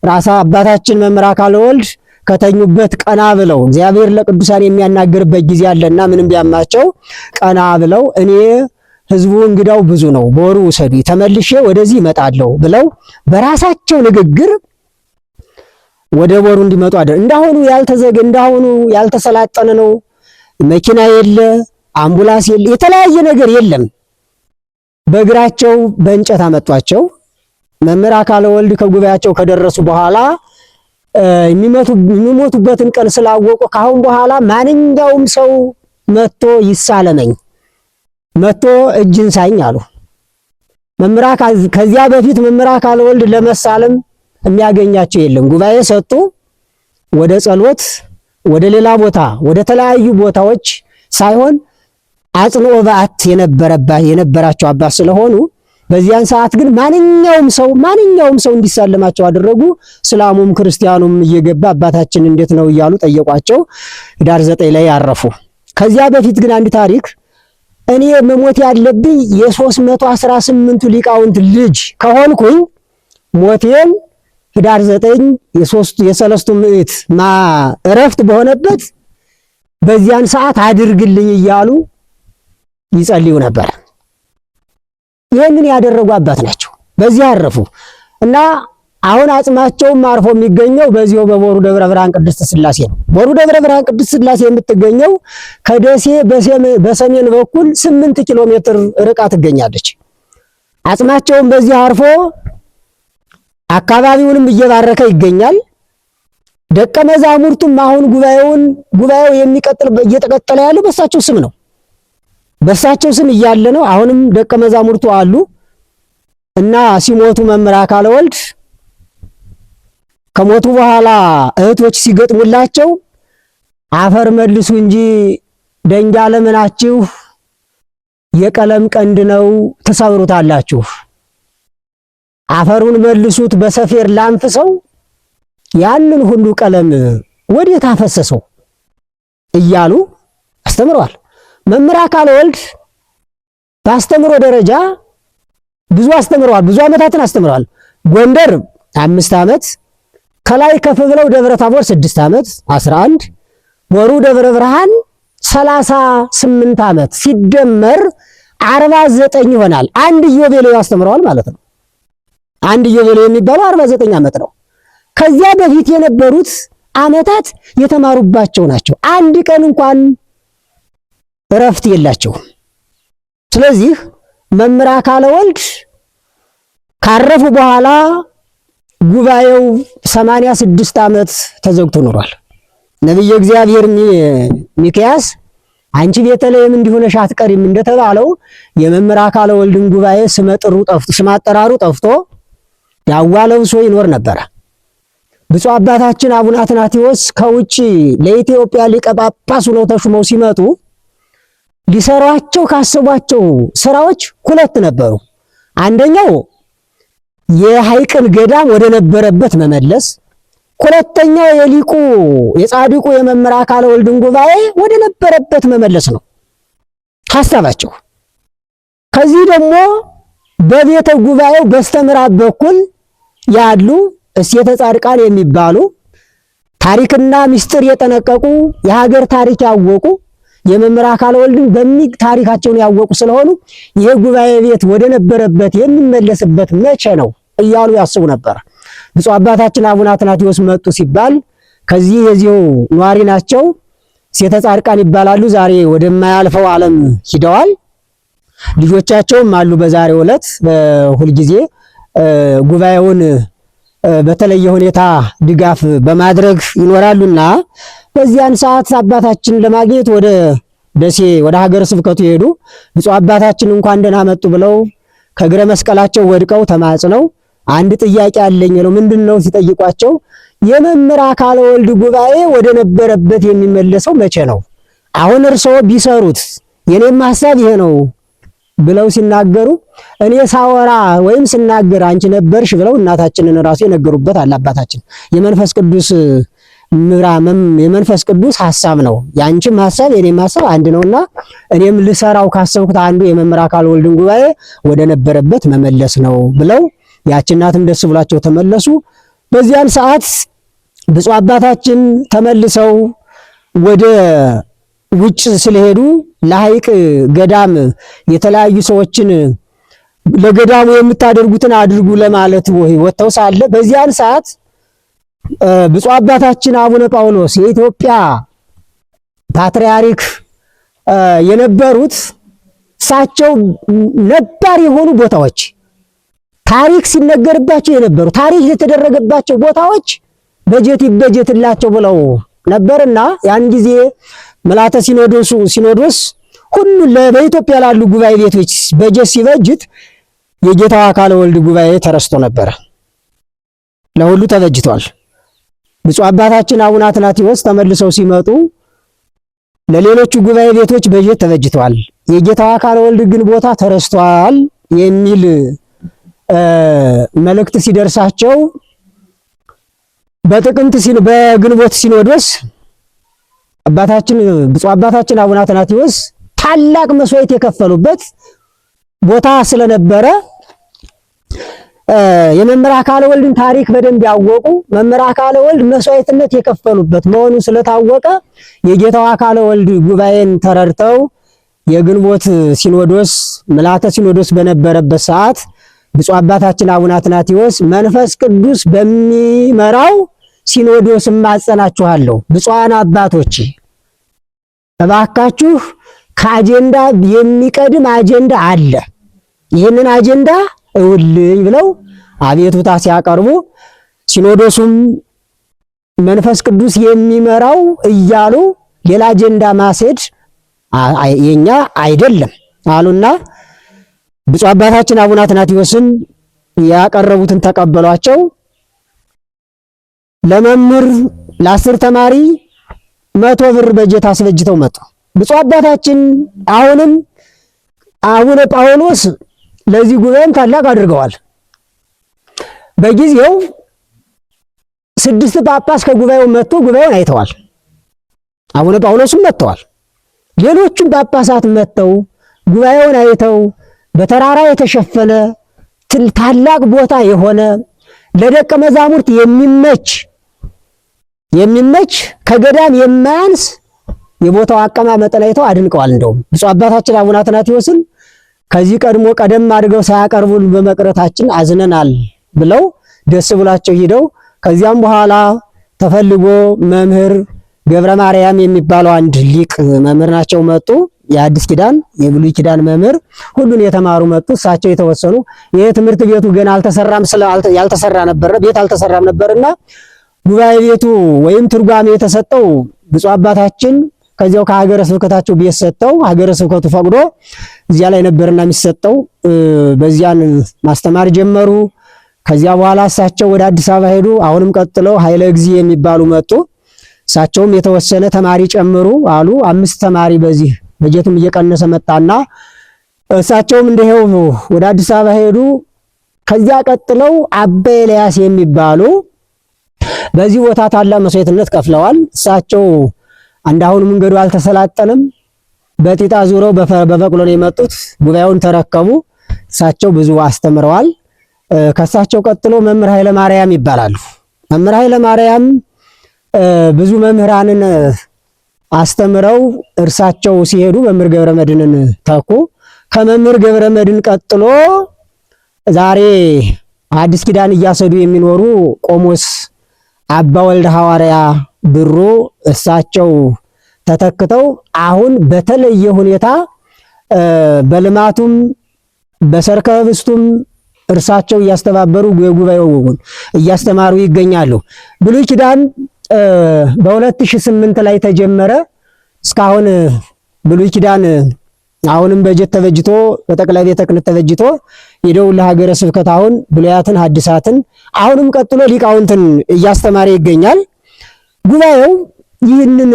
Speaker 1: ራሳ አባታችን መምህር አካለ ወልድ ከተኙበት ቀና ብለው እግዚአብሔር ለቅዱሳን የሚያናገርበት ጊዜ አለና ምንም ቢያማቸው ቀና ብለው እኔ ህዝቡ እንግዳው ብዙ ነው ቦሩ ውሰዱ ተመልሼ ወደዚህ እመጣለሁ ብለው በራሳቸው ንግግር ወደ ቦሩ እንዲመጡ አደረ። እንዳሁኑ ያልተሰላጠነ ነው። መኪና የለ፣ አምቡላንስ የለ፣ የተለያየ ነገር የለም። በእግራቸው በእንጨት አመጧቸው። መምህር አካለ ወልድ ከጉባኤያቸው ከደረሱ በኋላ የሚሞቱበትን ቀን ስላወቁ ካሁን በኋላ ማንኛውም ሰው መጥቶ ይሳለመኝ መጥቶ እጅን ሳይኝ አሉ። ከዚያ በፊት መምህር አካለ ወልድ ለመሳለም የሚያገኛቸው የለም። ጉባኤ ሰጡ። ወደ ጸሎት ወደ ሌላ ቦታ ወደ ተለያዩ ቦታዎች ሳይሆን አጽንኦ በዓት የነበራቸው አባት ስለሆኑ በዚያን ሰዓት ግን ማንኛውም ሰው እንዲሳለማቸው አደረጉ። እስላሙም ክርስቲያኑም እየገባ አባታችን እንዴት ነው እያሉ ጠየቋቸው። ህዳር 9 ላይ ያረፉ። ከዚያ በፊት ግን አንድ ታሪክ እኔ መሞት ያለብኝ የ318ቱ ሊቃውንት ልጅ ከሆንኩኝ ሞቴን ህዳር 9 የሰለስቱ ምዕት እረፍት በሆነበት በዚያን ሰዓት አድርግልኝ እያሉ ይጸልዩ ነበር። ይህንን ያደረጉ አባት ናቸው። በዚህ አረፉ እና አሁን አጽማቸውም አርፎ የሚገኘው በዚሁ በቦሩ ደብረ ብርሃን ቅድስት ሥላሴ ነው። ቦሩ ደብረ ብርሃን ቅድስት ሥላሴ የምትገኘው ከደሴ በሰሜን በኩል 8 ኪሎ ሜትር ርቃ ትገኛለች። አጽማቸውም በዚህ አርፎ አካባቢውንም እየባረከ ይገኛል። ደቀ መዛሙርቱም አሁን ጉባኤው እየተቀጠለ ያለው በሳቸው ስም ነው። በሳቸው ስም እያለ ነው። አሁንም ደቀ መዛሙርቱ አሉ እና ሲሞቱ መምህር አካለ ወልድ ከሞቱ በኋላ እህቶች ሲገጥሙላቸው አፈር መልሱ እንጂ ደንጃ ለምናችሁ የቀለም ቀንድ ነው ትሰብሩታላችሁ፣ አፈሩን መልሱት በሰፌር ላንፍሰው ያንን ሁሉ ቀለም ወዴት አፈሰሰው እያሉ አስተምረዋል። መምህር አካለ ወልድ በአስተምሮ ደረጃ ብዙ አስተምረዋል። ብዙ ዓመታትን አስተምረዋል። ጎንደር 5 ዓመት፣ ከላይ ከፍ ብለው ደብረ ታቦር 6 ዓመት 11፣ ቦሩ ደብረ ብርሃን 38 ዓመት ሲደመር 49 ይሆናል። አንድ ኢዮቤልዩ አስተምረዋል ማለት ነው። አንድ ኢዮቤልዩ የሚባለው 49 ዓመት ነው። ከዚያ በፊት የነበሩት ዓመታት የተማሩባቸው ናቸው። አንድ ቀን እንኳን እረፍት የላቸውም። ስለዚህ መምህር አካለ ወልድ ካረፉ በኋላ ጉባኤው 86 ዓመት ተዘግቶ ኖሯል። ነቢየ እግዚአብሔር ሚክያስ አንቺ ቤተልሔም እንዲሆነሽ አትቀሪም እንደተባለው የመምህር አካለ ወልድን ጉባኤ ስም አጠራሩ ጠፍቶ ዳዋ ለብሶ ይኖር ነበረ። ብፁዕ አባታችን አቡነ አትናቴዎስ ከውጭ ለኢትዮጵያ ሊቀ ጳጳስ ሆነው ተሹመው ሲመጡ ሊሰሯቸው ካሰቧቸው ስራዎች 2 ነበሩ። አንደኛው የሐይቅን ገዳም ወደ ነበረበት መመለስ፣ ሁለተኛው የጻድቁ የመምህር አካለ ወልድን ጉባኤ ወደ ነበረበት መመለስ ነው ሐሳባቸው። ከዚህ ደግሞ በቤተ ጉባኤው በስተምዕራብ በኩል ያሉ እሴተ ጻድቃን የሚባሉ ታሪክና ምስጢር የጠነቀቁ የሀገር ታሪክ ያወቁ የመምህር አካለ ወልድን ታሪካቸውን ያወቁ ስለሆኑ ይሄ ጉባኤ ቤት ወደ ነበረበት የሚመለስበት መቼ ነው እያሉ ያስቡ ነበር። ብፁዕ አባታችን አቡነ አትናቴዎስ መጡ ሲባል ከዚህ የዚሁ ኗሪ ናቸው። እሴተ ጻድቃን ይባላሉ። ዛሬ ወደማያልፈው ዓለም ሂደዋል። ልጆቻቸውም አሉ። በዛሬው ዕለት ሁልጊዜ ጉባኤውን በተለየ ሁኔታ ድጋፍ በማድረግ ይኖራሉና በዚያን ሰዓት አባታችን ለማግኘት ወደ ደሴ ወደ ሀገረ ስብከቱ ሄዱ። ብፁዕ አባታችን እንኳን ደህና መጡ ብለው ከእግረ መስቀላቸው ወድቀው ተማጽነው አንድ ጥያቄ አለኝ ነው። ምንድነው ሲጠይቋቸው የመምህር አካለ ወልድ ጉባኤ ወደ ነበረበት የሚመለሰው መቼ ነው? አሁን እርስዎ ቢሰሩት የኔም ሐሳብ ይሄ ነው ብለው ሲናገሩ እኔ ሳወራ ወይም ስናገር አንቺ ነበርሽ ብለው እናታችንን ራሱ የነገሩበት አለ። አባታችን የመንፈስ ቅዱስ ሐሳብ ነው፣ ያንቺም ሐሳብ የኔም ሐሳብ አንድ ነውና እኔም ልሰራው ካሰብኩት አንዱ የመምህር አካለ ወልድን ጉባኤ ወደ ነበረበት መመለስ ነው ብለው ያቺ እናትም ደስ ብሏቸው ተመለሱ። በዚያን ሰዓት ብፁዕ አባታችን ተመልሰው ወደ ውጭ ስለሄዱ ለሐይቅ ገዳም የተለያዩ ሰዎችን ለገዳሙ የምታደርጉትን አድርጉ ለማለት ወጥተው ሳለ በዚያን ሰዓት ብፁዕ አባታችን አቡነ ጳውሎስ የኢትዮጵያ ፓትርያርክ የነበሩት እሳቸው ነባር የሆኑ ቦታዎች ታሪክ ሲነገርባቸው የነበሩ ታሪክ የተደረገባቸው ቦታዎች በጀት ይበጀትላቸው ብለው ነበርና ያን ጊዜ መላተ ሲኖዶስ ሁሉ በኢትዮጵያ ላሉ ጉባኤ ቤቶች በጀት ሲበጅት የጌታው አካለ ወልድ ጉባኤ ተረስቶ ነበር። ለሁሉ ተበጅቷል። ብፁዕ አባታችን አቡነ አትናቴዎስ ተመልሰው ሲመጡ ለሌሎቹ ጉባኤ ቤቶች በጀት ተበጅቷል፣ የጌታው አካለ ወልድ ግን ቦታ ተረስቷል የሚል መልእክት ሲደርሳቸው በግንቦት ሲኖዶስ ብፁዕ አባታችን አቡነ አትናቴዎስ ታላቅ መስዋዕት የከፈሉበት ቦታ ስለነበረ የመምህር አካለ ወልድን ታሪክ በደንብ ያወቁ መምህር አካለ ወልድ መስዋዕትነት የከፈሉበት መሆኑ ስለታወቀ የጌታው አካለ ወልድ ጉባኤን ተረድተው የግንቦት ሲኖዶስ ምልዓተ ሲኖዶስ በነበረበት ሰዓት ብፁዕ አባታችን አቡነ አትናቴዎስ መንፈስ ቅዱስ በሚመራው ሲኖዶስ ማጸናችኋለሁ፣ ብፁዓን አባቶች እባካችሁ ከአጀንዳ የሚቀድም አጀንዳ አለ፣ ይህንን አጀንዳ እውልኝ ብለው አቤቱታ ሲያቀርቡ ሲኖዶሱም መንፈስ ቅዱስ የሚመራው እያሉ ሌላ አጀንዳ ማስሄድ የኛ አይደለም አሉና ብፁዕ አባታችን አቡነ አትናቴዎስን ያቀረቡትን ተቀበሏቸው። ለመምህር ለ10 ተማሪ 100 ብር በጀት አስበጅተው መጡ። ብፁዕ አባታችን አሁንም አቡነ ጳውሎስ ለዚህ ጉባኤም ታላቅ አድርገዋል። በጊዜው 6 ጳጳስ ከጉባኤው መጥቶ ጉባኤውን አይተዋል። አቡነ ጳውሎስም መጥተዋል። ሌሎችም ጳጳሳት መጥተው ጉባኤውን አይተው በተራራ የተሸፈነ ታላቅ ቦታ የሆነ ለደቀ መዛሙርት የሚመች ከገዳም የማያንስ የቦታው አቀማመጥ አይተው አድንቀዋል። እንደውም ብፁዕ አባታችን አቡነ አትናቴዎስን ከዚህ ቀደም አድርገው ሳያቀርቡን በመቅረታችን አዝነናል ብለው ደስ ብሏቸው ሄደው ከዚያም በኋላ ተፈልጎ መምህር ገብረ ማርያም የሚባለው አንድ ሊቅ መምህር ናቸው መጡ። የአዲስ ኪዳን የብሉይ ኪዳን መምህር ሁሉን የተማሩ መጡ። እሳቸው የተወሰኑ የትምህርት ቤቱ ገና ያልተሰራ ነበር፣ ቤት አልተሰራም ነበርና ጉባኤ ቤቱ ወይም ትርጓሜ የተሰጠው ብፁዕ አባታችን ከዚያው ከሀገረ ስብከታቸው ቤት ሰጠው። ሀገረ ስብከቱ ፈቅዶ እዚያ ላይ ነበርና የሚሰጠው በዚያን ማስተማር ጀመሩ። ከዚያ በኋላ እሳቸው ወደ አዲስ አበባ ሄዱ። አሁንም ቀጥለው ኃይለ እግዚእ የሚባሉ መጡ። እሳቸውም የተወሰነ ተማሪ ጨምሩ አሉ። 5 ተማሪ በዚህ በጀቱም እየቀነሰ መጣና እሳቸውም እንደሄው ወደ አዲስ አበባ ሄዱ። ከዚያ ቀጥለው አባ ኤልያስ የሚባሉ በዚህ ቦታ ታላቅ መስዋዕትነት ከፍለዋል። እሳቸው አንዳሁን መንገዱ አልተሰላጠንም፣ በጢጣ ዙረው በበቅሎ ነው የመጡት። ጉባኤውን ተረከቡ። እሳቸው ብዙ አስተምረዋል። ከእሳቸው ቀጥሎ መምህር ኃይለ ማርያም ይባላሉ። መምህር ኃይለ ማርያም ብዙ መምህራንን አስተምረው እርሳቸው ሲሄዱ መምህር ገብረ መድኅንን ተኩ። ከመምህር ገብረ መድኅን ቀጥሎ ዛሬ አዲስ ኪዳን እያሰዱ የሚኖሩ ቆሞስ አባ ወልደ ሐዋርያ ብሩ እሳቸው ተተክተው አሁን በተለየ ሁኔታ በልማቱም በሰርከ ህብስቱም እርሳቸው እያስተባበሩ የጉባኤው እያስተማሩ ይገኛሉ። ብሉይ ኪዳን በ2008 ላይ ተጀመረ። እስካሁን ብሉይ ኪዳን አሁንም በጀት ተበጅቶ በጠቅላይ ቤተ ክህነት ተበጅቶ ሄደው ለሀገረ ስብከት አሁን ብሉያትን ሐዲሳትን አሁንም ቀጥሎ ሊቃውንትን እያስተማረ ይገኛል። ጉባኤው ይህንን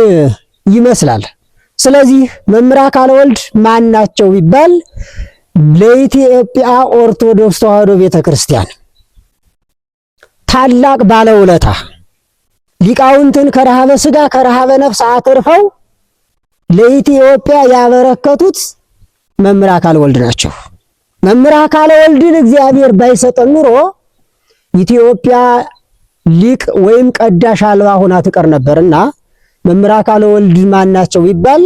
Speaker 1: ይመስላል። ስለዚህ መምህር አካለ ወልድ ማን ናቸው ቢባል ለኢትዮጵያ ኦርቶዶክስ ተዋሕዶ ቤተክርስቲያን ታላቅ ባለውለታ ሊቃውንትን ከረሃበ ሥጋ ከረሃበ ነፍስ አትርፈው ለኢትዮጵያ ያበረከቱት መምህር አካለ ወልድ ናቸው። መምህር አካለ ወልድን እግዚአብሔር ባይሰጠን ኑሮ ኢትዮጵያ ሊቅ ወይም ቀዳሽ አልባ ሆና ትቀር ነበርና መምህር አካለ ወልድ ማን ናቸው ቢባል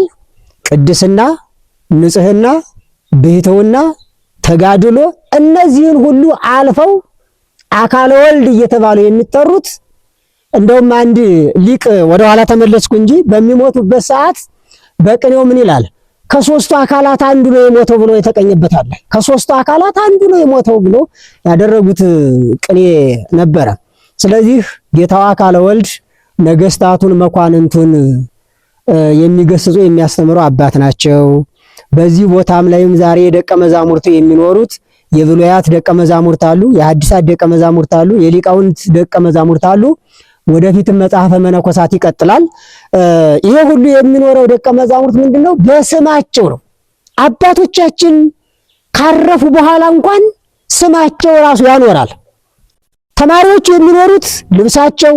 Speaker 1: ቅድስና፣ ንጽህና፣ ብሕትውና፣ ተጋድሎ እነዚህን ሁሉ አልፈው አካለ ወልድ እየተባሉ የሚጠሩት እንደውም አንድ ሊቅ ወደኋላ ተመለስኩ እንጂ በሚሞቱበት ሰዓት በቅኔው ምን ይላል? ከሶስቱ አካላት አንዱ ነው የሞተው ብሎ የተቀኘበት አለ። ከሶስቱ አካላት አንዱ ነው የሞተው ብሎ ያደረጉት ቅኔ ነበረ። ስለዚህ ጌታው አካለ ወልድ ነገስታቱን መኳንንቱን የሚገስጹ የሚያስተምሩ አባት ናቸው። በዚህ ቦታም ላይም ዛሬ ደቀ መዛሙርቱ የሚኖሩት የብሉያት ደቀ መዛሙርት አሉ፣ የሐዲሳት ደቀ መዛሙርት አሉ፣ የሊቃውንት ደቀ መዛሙርት አሉ። ወደፊትም መጽሐፈ መነኮሳት ይቀጥላል። ይሄ ሁሉ የሚኖረው ደቀ መዛሙርት ምንድነው? በስማቸው ነው። አባቶቻችን ካረፉ በኋላ እንኳን ስማቸው ራሱ ያኖራል። ተማሪዎቹ የሚኖሩት ልብሳቸው፣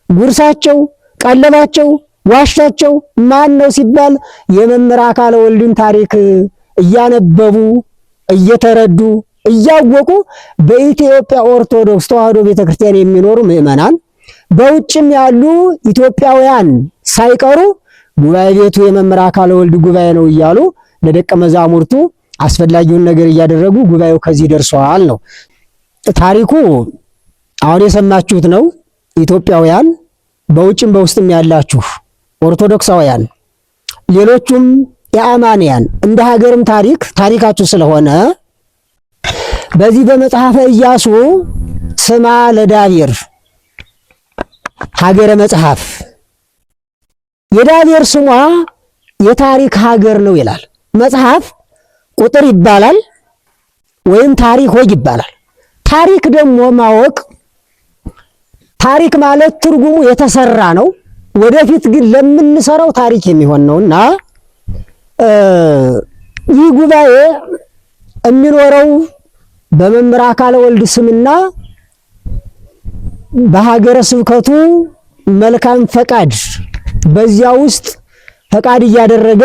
Speaker 1: ጉርሳቸው፣ ቀለባቸው፣ ዋሻቸው ማን ነው ሲባል የመምህር አካለ ወልድን ታሪክ እያነበቡ እየተረዱ እያወቁ በኢትዮጵያ ኦርቶዶክስ ተዋሕዶ ቤተክርስቲያን የሚኖሩ ምዕመናን በውጭም ያሉ ኢትዮጵያውያን ሳይቀሩ ጉባኤ ቤቱ የመምህር አካለ ወልድ ጉባኤ ነው እያሉ ለደቀ መዛሙርቱ አስፈላጊውን ነገር እያደረጉ ጉባኤው ከዚህ ደርሷል ነው ታሪኩ። አሁን የሰማችሁት ነው። ኢትዮጵያውያን በውጭም በውስጥም ያላችሁ ኦርቶዶክሳውያን፣ ሌሎቹም የአማንያን እንደ ሀገርም ታሪካችሁ ስለሆነ በዚህ በመጽሐፈ ኢያሱ ስማ ለዳቤር ሀገረ መጽሐፍ የዳቤር ስሟ የታሪክ ሀገር ነው ይላል። መጽሐፍ ቁጥር ይባላል ወይም ታሪክ ወግ ይባላል። ታሪክ ደግሞ ማወቅ፣ ታሪክ ማለት ትርጉሙ የተሰራ ነው። ወደፊት ግን ለምንሰራው ታሪክ የሚሆን ነውና ይህ ጉባኤ የሚኖረው በመምህር አካለ ወልድ ስምና በሀገረ ስብከቱ መልካም ፈቃድ በዚያ ውስጥ ፈቃድ እያደረገ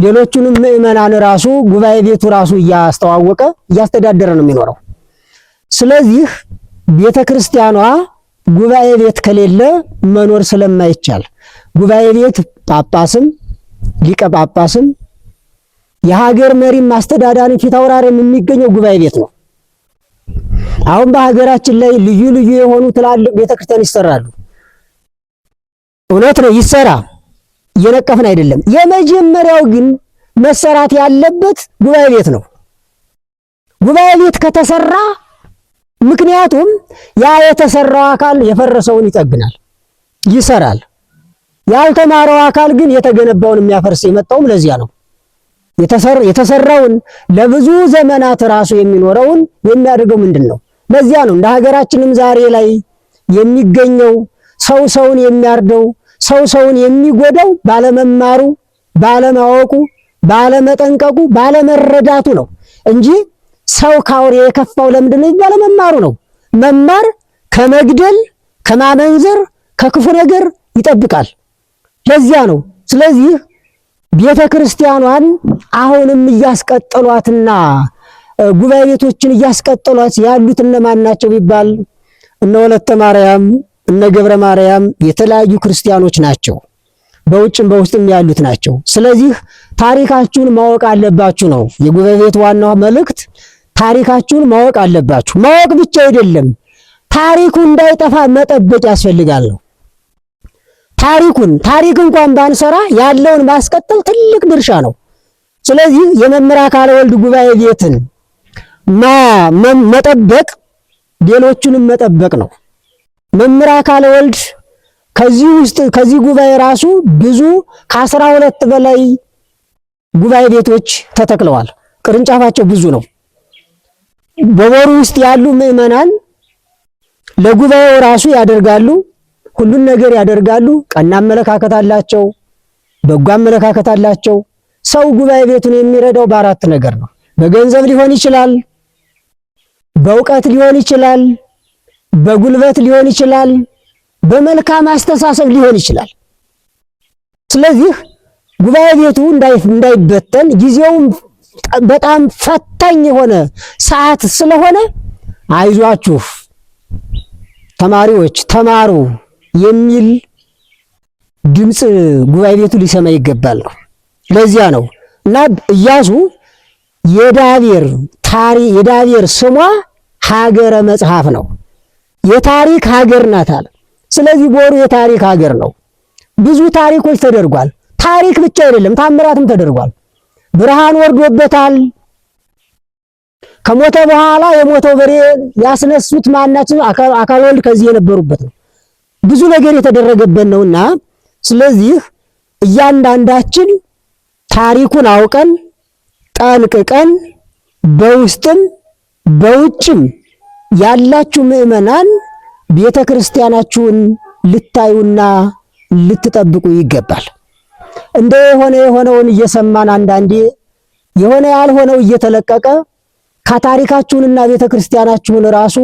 Speaker 1: ሌሎቹንም ምዕመናን ራሱ ጉባኤ ቤቱ ራሱ እያስተዋወቀ እያስተዳደረ ነው የሚኖረው። ስለዚህ ቤተ ክርስቲያኗ ጉባኤ ቤት ከሌለ መኖር ስለማይቻል ጉባኤ ቤት ጳጳስም ሊቀ ጳጳስም የሀገር መሪም አስተዳዳሪ ፊት አውራሪም የሚገኘው ጉባኤ ቤት ነው። አሁን በሀገራችን ላይ ልዩ ልዩ የሆኑ ትላልቅ ቤተክርስቲያን ይሰራሉ። እውነት ነው፣ ይሰራ፣ እየነቀፍን አይደለም። የመጀመሪያው ግን መሰራት ያለበት ጉባኤ ቤት ነው። ጉባኤ ቤት ከተሰራ ምክንያቱም ያ የተሰራው አካል የፈረሰውን ይጠግናል፣ ይሰራል። ያልተማረው አካል ግን የተገነባውን የሚያፈርስ የመጣውም ለዚያ ነው። የተሰራውን ለብዙ ዘመናት ራሱ የሚኖረውን የሚያደርገው ምንድን ነው? ለዚያ ነው። እንደ ሀገራችንም ዛሬ ላይ የሚገኘው ሰው ሰውን የሚያርደው ሰው ሰውን የሚጎዳው ባለመማሩ፣ ባለማወቁ፣ ባለመጠንቀቁ፣ ባለመረዳቱ ነው እንጂ ሰው ካውሬ የከፋው ለምንድን ነው? ባለመማሩ ነው። መማር ከመግደል ከማመንዘር ከክፉ ነገር ይጠብቃል። ለዚያ ነው። ስለዚህ ቤተ ክርስቲያኗን አሁንም እያስቀጠሏትና ጉባኤ ቤቶችን እያስቀጠሏት ያሉት እነማን ናቸው ቢባል እነ ወለተ ማርያም እነ ገብረ ማርያም የተለያዩ ክርስቲያኖች ናቸው። በውጭም በውስጥም ያሉት ናቸው። ስለዚህ ታሪካችሁን ማወቅ አለባችሁ ነው የጉባኤ ቤት ዋናው መልእክት። ታሪካችሁን ማወቅ አለባችሁ። ማወቅ ብቻ አይደለም፣ ታሪኩ እንዳይጠፋ መጠበቅ ያስፈልጋል ነው። ታሪክ እንኳን ባንሰራ ያለውን ማስቀጠል ትልቅ ድርሻ ነው። ስለዚህ የመምህር አካለ ወልድ ጉባኤ ቤትን መጠበቅ ሌሎቹንም መጠበቅ ነው። መምህር አካለ ወልድ ከዚህ ጉባኤ ራሱ ብዙ ከ12 በላይ ጉባኤ ቤቶች ተተክለዋል። ቅርንጫፋቸው ብዙ ነው። በወሩ ውስጥ ያሉ ምዕመናን ለጉባኤው ራሱ ያደርጋሉ፣ ሁሉን ነገር ያደርጋሉ። ቀና አመለካከት አላቸው፣ በጎ አመለካከት አላቸው። ሰው ጉባኤ ቤቱን የሚረዳው በአራት ነገር ነው። በገንዘብ ሊሆን ይችላል፣ በእውቀት ሊሆን ይችላል፣ በጉልበት ሊሆን ይችላል፣ በመልካም አስተሳሰብ ሊሆን ይችላል። ስለዚህ ጉባኤ ቤቱ እንዳይበተን ጊዜውም በጣም ፈታኝ የሆነ ሰዓት ስለሆነ አይዟችሁ ተማሪዎች ተማሩ የሚል ድምፅ ጉባኤ ቤቱ ሊሰማ ይገባል ነው። ለዚያ ነው እና ኢያሱ የዳቤር ስሟ ሀገረ መጽሐፍ ነው። የታሪክ ሀገር ናት አለ። ስለዚህ ቦሩ የታሪክ ሀገር ነው። ብዙ ታሪኮች ተደርጓል። ታሪክ ብቻ አይደለም ታምራትም ተደርጓል። ብርሃን ወርዶበታል። ከሞተ በኋላ የሞተው በሬ ያስነሱት ማናቸው? አካለ ወልድ ከዚህ የነበሩበት ነው። ብዙ ነገር የተደረገበት ነውና ስለዚህ እያንዳንዳችን ታሪኩን አውቀን ጠንቅቀን በውስጥም በውጭም ያላችሁ ምዕመናን ቤተ ክርስቲያናችሁን ልታዩና ልትጠብቁ ይገባል። እንደ የሆነውን እየሰማን አንዳንዴ የሆነ ያልሆነው እየተለቀቀ ከታሪካችሁንና ቤተ ክርስቲያናችሁን ራሱ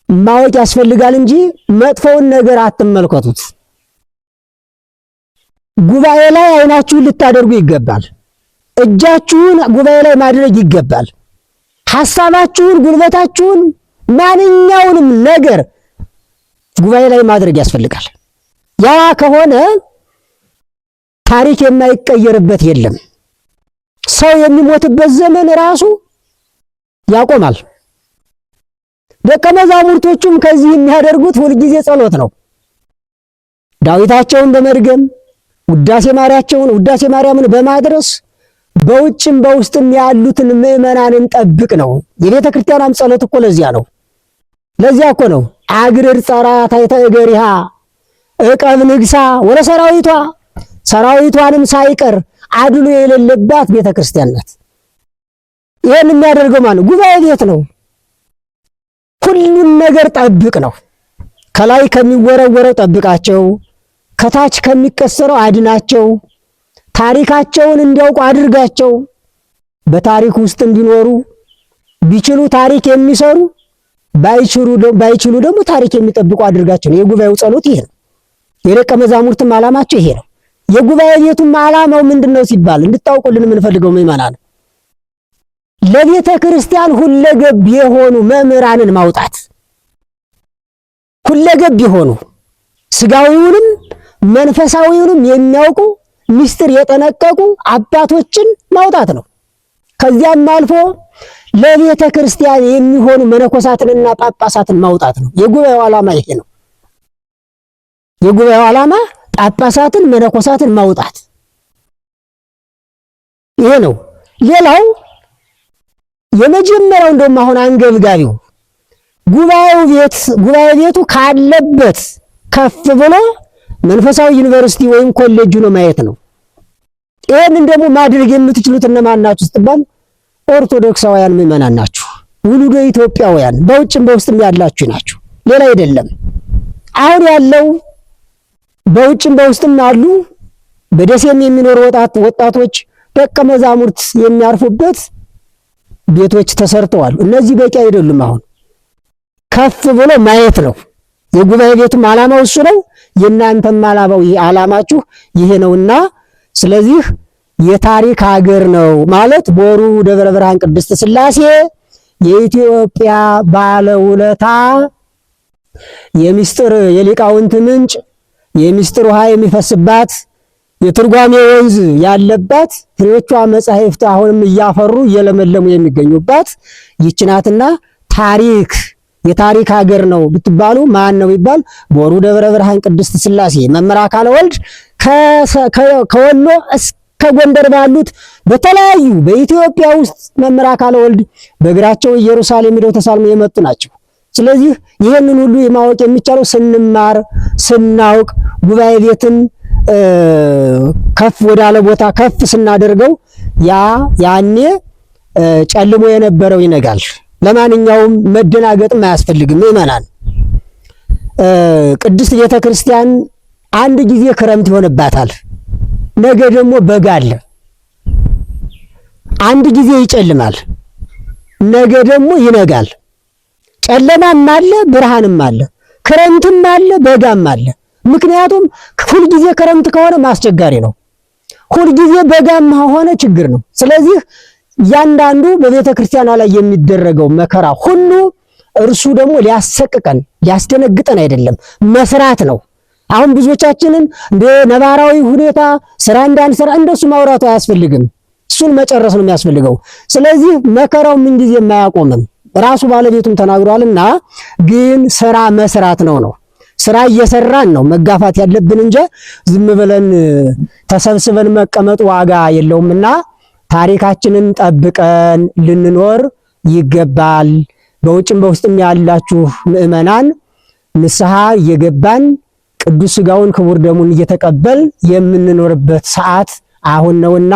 Speaker 1: ማወቅ ያስፈልጋል እንጂ መጥፎውን ነገር አትመልከቱት። ጉባኤ ላይ አይናችሁን ልታደርጉ ይገባል። እጃችሁን ጉባኤ ላይ ማድረግ ይገባል። ሐሳባችሁን፣ ጉልበታችሁን፣ ማንኛውንም ነገር ጉባኤ ላይ ማድረግ ያስፈልጋል። ያ ከሆነ ታሪክ የማይቀየርበት የለም። ሰው የሚሞትበት ዘመን ራሱ ያቆማል። ደቀ መዛሙርቶቹም ከዚህ የሚያደርጉት ሁልጊዜ ጸሎት ነው። ዳዊታቸውን በመድገም ውዳሴ ማርያምን በማድረስ በውጭም በውስጥም ያሉትን ምዕመናንን ጠብቅ ነው። የቤተ ክርስቲያኗም ጸሎት እኮ ለዚያ ነው። ለዚያ እኮ ነው አግርር ጸራ ታይተ እገሪሃ እቀብ ንግሳ ወለ ሰራዊቷንም ሳይቀር አድሎ የሌለባት ቤተ ክርስቲያን ናት። ይሄን የሚያደርገው ማነው? ጉባኤ ቤት ነው። ሁሉን ነገር ጠብቅ ነው። ከላይ ከሚወረወረው ጠብቃቸው፣ ከታች ከሚቀሰረው አድናቸው፣ ታሪካቸውን እንዲያውቁ አድርጋቸው፣ በታሪክ ውስጥ እንዲኖሩ ቢችሉ ታሪክ የሚሰሩ ባይችሉ ደግሞ ታሪክ የሚጠብቁ አድርጋቸው። የጉባኤው ጸሎት ይሄ ነው። የደቀ መዛሙርትም ዓላማቸው ይሄ ነው። የጉባኤ ቤቱም ዓላማው ምንድነው ሲባል እንድታውቁልን የምንፈልገው ምዕመናን ለቤተ ክርስቲያን ሁለገብ የሆኑ መምህራንን ማውጣት፣ ሁለገብ የሆኑ ስጋዊውንም መንፈሳዊውንም የሚያውቁ ምስጢር የጠነቀቁ አባቶችን ማውጣት ነው። ከዚያም አልፎ ለቤተ ክርስቲያን የሚሆኑ መነኮሳትንና ጳጳሳትን ማውጣት ነው። የጉባኤው ዓላማ ይሄ ነው። የጉባኤው ዓላማ ጳጳሳትን መነኮሳትን ማውጣት ይሄ ነው። ሌላው የመጀመሪያው እንደውም አሁን አንገብጋቢው ጉባኤ ቤቱ ካለበት ከፍ ብሎ መንፈሳዊ ዩኒቨርሲቲ ወይም ኮሌጅ ነው ማየት ነው። ይሄንን ደግሞ ማድረግ የምትችሉት እነማን ናችሁ ስትባል ኦርቶዶክሳውያን ምዕመናን ናችሁ፣ ውሉደ ኢትዮጵያውያን በውጭም በውስጥም ያላችሁ ናችሁ። ሌላ አይደለም። አሁን ያለው በውጭም በውስጥም አሉ በደሴም የሚኖሩ ወጣቶች ደቀ መዛሙርት የሚያርፉበት ቤቶች ተሰርተዋል። እነዚህ በቂ አይደሉም። አሁን ከፍ ብሎ ማየት ነው። የጉባኤ ቤቱም ዓላማው እሱ ነው። የእናንተም ዓላማችሁ ይሄ ነውና ስለዚህ የታሪክ ሀገር ነው ማለት ቦሩ ደብረ ብርሃን ቅድስት ሥላሴ የኢትዮጵያ ባለውለታ የምስጢር የሊቃውንት ምንጭ የምስጢር ውሃ የሚፈስባት የትርጓሜ ወንዝ ያለባት ፍሬዎቿ መጻሕፍት አሁንም እያፈሩ እየለመለሙ የሚገኙባት ይችናትና የታሪክ ሀገር ነው ብትባሉ ማን ነው ቢባል ቦሩ ደብረ ብርሃን ቅድስት ሥላሴ መምህር አካለ ወልድ ከወሎ እስከ ጎንደር ባሉት በተለያዩ በኢትዮጵያ ውስጥ መምህር አካለ ወልድ በእግራቸው ኢየሩሳሌም ሄደው ተሳልመው የመጡ ናቸው። ስለዚህ ይሄንን ሁሉ የማወቅ የሚቻለው ስንማር ስናውቅ ጉባኤ ቤትን ከፍ ወዳለ ቦታ ከፍ ስናደርገው ያኔ ጨልሞ የነበረው ይነጋል። ለማንኛውም መደናገጥም አያስፈልግም። ምዕመናን ቅድስት ቤተ ክርስቲያን አንድ ጊዜ ክረምት ይሆንባታል፣ ነገ ደግሞ በጋ አለ። አንድ ጊዜ ይጨልማል፣ ነገ ደግሞ ይነጋል። ጨለማም አለ፣ ብርሃንም አለ፣ ክረምትም አለ፣ በጋም አለ። ምክንያቱም ሁልጊዜ ክረምት ከሆነ ማስቸጋሪ ነው፣ ሁልጊዜ በጋም ሆነ ችግር ነው። ስለዚህ ያንዳንዱ በቤተ ክርስቲያኗ ላይ የሚደረገው መከራ ሁሉ እርሱ ደግሞ ሊያሰቅቀን ሊያስደነግጠን አይደለም፣ መስራት ነው። አሁን ብዙዎቻችንን እንደ ነባራዊ ሁኔታ ስራ እንዳንሰራ እንደሱ ማውራቱ አያስፈልግም፣ እሱን መጨረስ ነው የሚያስፈልገው። ስለዚህ መከራው ምን ጊዜ የማያቆምም ራሱ ባለቤቱም ተናግሯልና፣ ግን ስራ መስራት ነው። ስራ እየሰራን ነው መጋፋት ያለብን እንጂ ዝም ብለን ተሰብስበን መቀመጥ ዋጋ የለውምና ታሪካችንን ጠብቀን ልንኖር ይገባል። በውጭም በውስጥም ያላችሁ ምዕመናን ንስሐ እየገባን ቅዱስ ሥጋውን ክቡር ደሙን እየተቀበል የምንኖርበት ሰዓት አሁን ነውና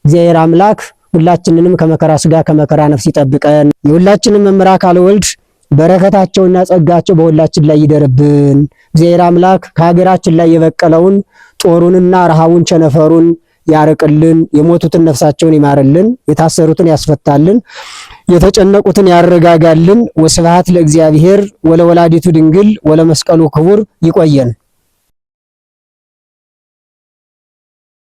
Speaker 1: እግዚአብሔር አምላክ ሁላችንንም ከመከራ ሥጋ ከመከራ ነፍስ ይጠብቀን። የሁላችንም መምህር አካለ ወልድ በረከታቸውና ጸጋቸው በሁላችን ላይ ይደርብን። እግዚአብሔር አምላክ ከሀገራችን ላይ የበቀለውን ጦሩንና ረሃቡን ቸነፈሩን ያርቅልን፣ የሞቱትን ነፍሳቸውን ይማርልን፣ የታሰሩትን ያስፈታልን፣ የተጨነቁትን ያረጋጋልን። ወስብሐት ለእግዚአብሔር ወለወላዲቱ ድንግል ወለመስቀሉ ክቡር። ይቆየን።